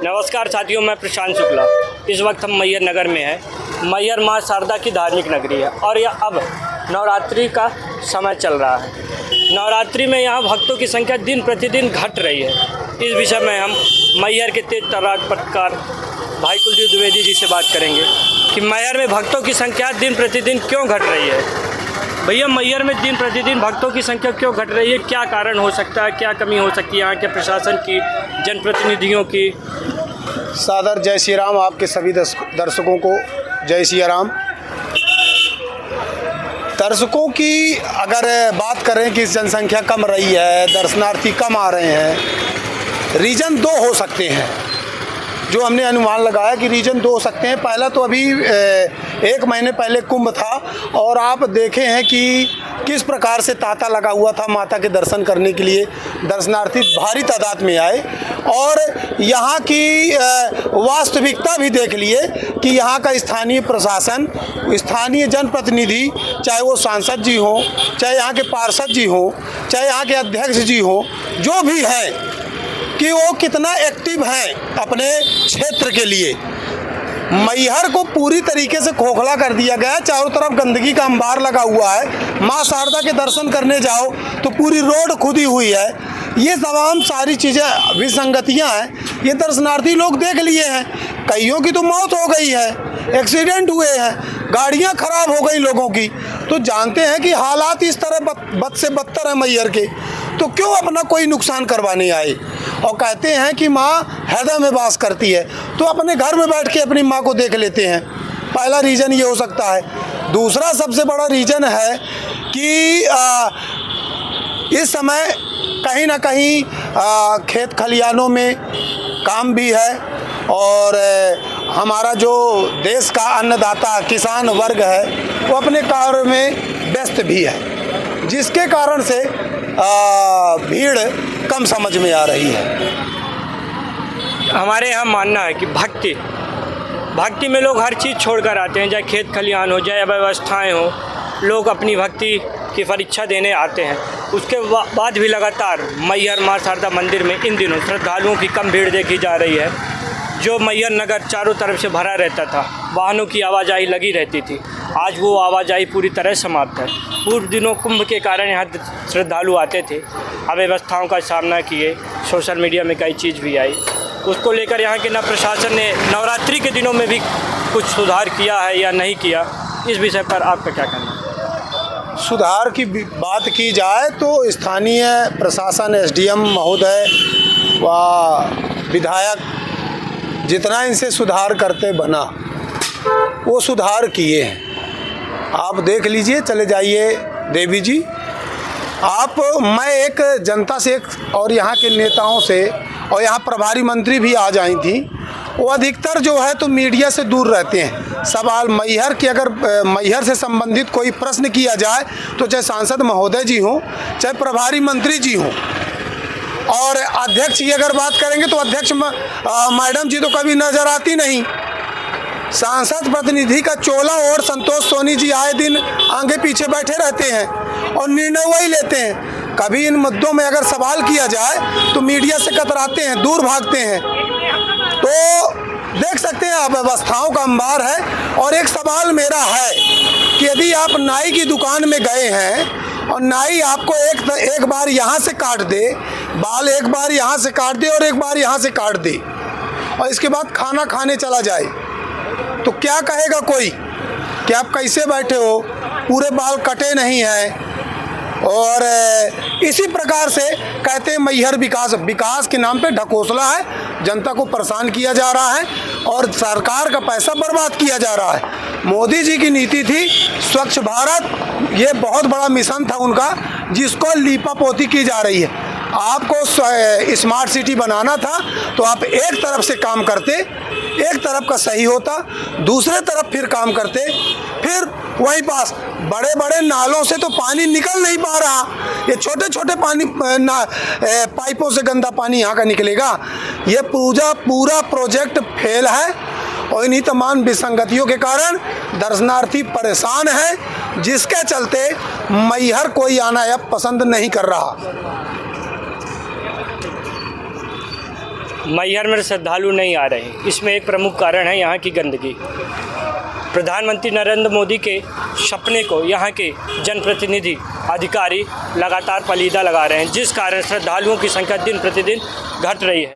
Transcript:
नमस्कार साथियों, मैं प्रशांत शुक्ला। इस वक्त हम मैहर नगर में हैं। मैहर माँ शारदा की धार्मिक नगरी है और यह अब नवरात्रि का समय चल रहा है। नवरात्रि में यहाँ भक्तों की संख्या दिन प्रतिदिन घट रही है। इस विषय में हम मैहर के तेज तर्रार पत्रकार भाई कुलदीप द्विवेदी जी से बात करेंगे कि मैहर में भक्तों की संख्या दिन प्रतिदिन क्यों घट रही है। भैया, मैहर में दिन प्रतिदिन भक्तों की संख्या क्यों घट रही है? क्या कारण हो सकता है? क्या कमी हो सकती है यहाँ के प्रशासन की, जनप्रतिनिधियों की? सादर जय श्री राम। आपके सभी दर्शकों को जय श्री राम। दर्शकों की अगर बात करें कि जनसंख्या कम रही है, दर्शनार्थी कम आ रहे हैं, रीज़न दो हो सकते हैं। जो हमने अनुमान लगाया कि रीजन दो हो सकते हैं। पहला तो अभी 1 महीने पहले कुंभ था और आप देखे हैं कि किस प्रकार से तांता लगा हुआ था माता के दर्शन करने के लिए। दर्शनार्थी भारी तादाद में आए और यहाँ की वास्तविकता भी देख लिए कि यहाँ का स्थानीय प्रशासन, स्थानीय जनप्रतिनिधि, चाहे वो सांसद जी हों, चाहे यहाँ के पार्षद जी हों, चाहे यहाँ के अध्यक्ष जी हों, जो भी हैं, कि वो कितना एक्टिव हैं अपने क्षेत्र के लिए। मैहर को पूरी तरीके से खोखला कर दिया गया। चारों तरफ गंदगी का अंबार लगा हुआ है। माँ शारदा के दर्शन करने जाओ तो पूरी रोड खुदी हुई है। ये तमाम सारी चीज़ें विसंगतियाँ हैं। ये दर्शनार्थी लोग देख लिए हैं। कईयों की तो मौत हो गई है, एक्सीडेंट हुए हैं, गाड़ियाँ खराब हो गई लोगों की। तो जानते हैं कि हालात इस तरह बद से बदतर है मैहर के, तो क्यों अपना कोई नुकसान करवाने आए। और कहते हैं कि माँ हृदय में वास करती है, तो अपने घर में बैठ के अपनी माँ को देख लेते हैं। पहला रीज़न ये हो सकता है। दूसरा सबसे बड़ा रीज़न है कि इस समय कहीं ना कहीं खेत खलिहानों में काम भी है और हमारा जो देश का अन्नदाता किसान वर्ग है वो अपने कार्य में व्यस्त भी है, जिसके कारण से भीड़ कम समझ में आ रही है। हमारे यहाँ मानना है कि भक्ति में लोग हर चीज़ छोड़कर आते हैं, चाहे खेत खलिहान हो, चाहे व्यवस्थाएँ हो, लोग अपनी भक्ति की परीक्षा देने आते हैं। उसके बाद भी लगातार मैहर माँ शारदा मंदिर में इन दिनों श्रद्धालुओं की कम भीड़ देखी जा रही है। जो मैहर नगर चारों तरफ से भरा रहता था, वाहनों की आवाजाही लगी रहती थी, आज वो आवाजाही पूरी तरह समाप्त है। पूर्व दिनों कुंभ के कारण यहाँ श्रद्धालु आते थे, अव्यवस्थाओं का सामना किए, सोशल मीडिया में कई चीज़ भी आई। उसको लेकर यहाँ के न प्रशासन ने नवरात्रि के दिनों में भी कुछ सुधार किया है या नहीं किया, इस विषय पर आपका क्या कहना है? सुधार की बात की जाए तो स्थानीय प्रशासन, SDM महोदय व विधायक जितना इनसे सुधार करते बना वो सुधार किए हैं। आप देख लीजिए, चले जाइए देवी जी आप। मैं एक जनता से और यहाँ के नेताओं से, और यहाँ प्रभारी मंत्री भी आ जाई थी, वो अधिकतर जो है तो मीडिया से दूर रहते हैं। सवाल मैहर की अगर मैहर से संबंधित कोई प्रश्न किया जाए तो चाहे सांसद महोदय जी हों, चाहे प्रभारी मंत्री जी हों, और अध्यक्ष की अगर बात करेंगे तो अध्यक्ष मैडम जी तो कभी नज़र आती नहीं। सांसद प्रतिनिधि का चोला और संतोष सोनी जी आए दिन आगे पीछे बैठे रहते हैं और निर्णय वही लेते हैं। कभी इन मुद्दों में अगर सवाल किया जाए तो मीडिया से कतराते हैं, दूर भागते हैं। तो देख सकते हैं अव्यवस्थाओं का अंबार है। और एक सवाल मेरा है कि यदि आप नाई की दुकान में गए हैं और नाई आपको एक बार यहाँ से काट दे, बाल एक बार यहाँ से काट दे और एक बार यहाँ से काट दे, और इसके बाद खाना खाने चला जाए, तो क्या कहेगा कोई कि आप कैसे बैठे हो, पूरे बाल कटे नहीं हैं। और इसी प्रकार से कहते हैं मैहर विकास के नाम पे ढकोसला है, जनता को परेशान किया जा रहा है और सरकार का पैसा बर्बाद किया जा रहा है। मोदी जी की नीति थी स्वच्छ भारत, ये बहुत बड़ा मिशन था उनका, जिसको लीपापोती की जा रही है। आपको स्मार्ट सिटी बनाना था तो आप एक तरफ से काम करते, एक तरफ का सही होता, दूसरे तरफ फिर काम करते, फिर वहीं पास बड़े बड़े नालों से तो पानी निकल नहीं पा रहा। ये छोटे छोटे पाइपों से गंदा पानी यहाँ का निकलेगा। ये पूरा प्रोजेक्ट फेल है और इन्हीं तमाम विसंगतियों के कारण दर्शनार्थी परेशान है, जिसके चलते मैहर कोई आना अब पसंद नहीं कर रहा। मैहर में श्रद्धालु नहीं आ रहे हैं। इसमें एक प्रमुख कारण है यहाँ की गंदगी। प्रधानमंत्री नरेंद्र मोदी के सपने को यहाँ के जनप्रतिनिधि अधिकारी लगातार पलीदा लगा रहे हैं, जिस कारण श्रद्धालुओं की संख्या दिन प्रतिदिन घट रही है।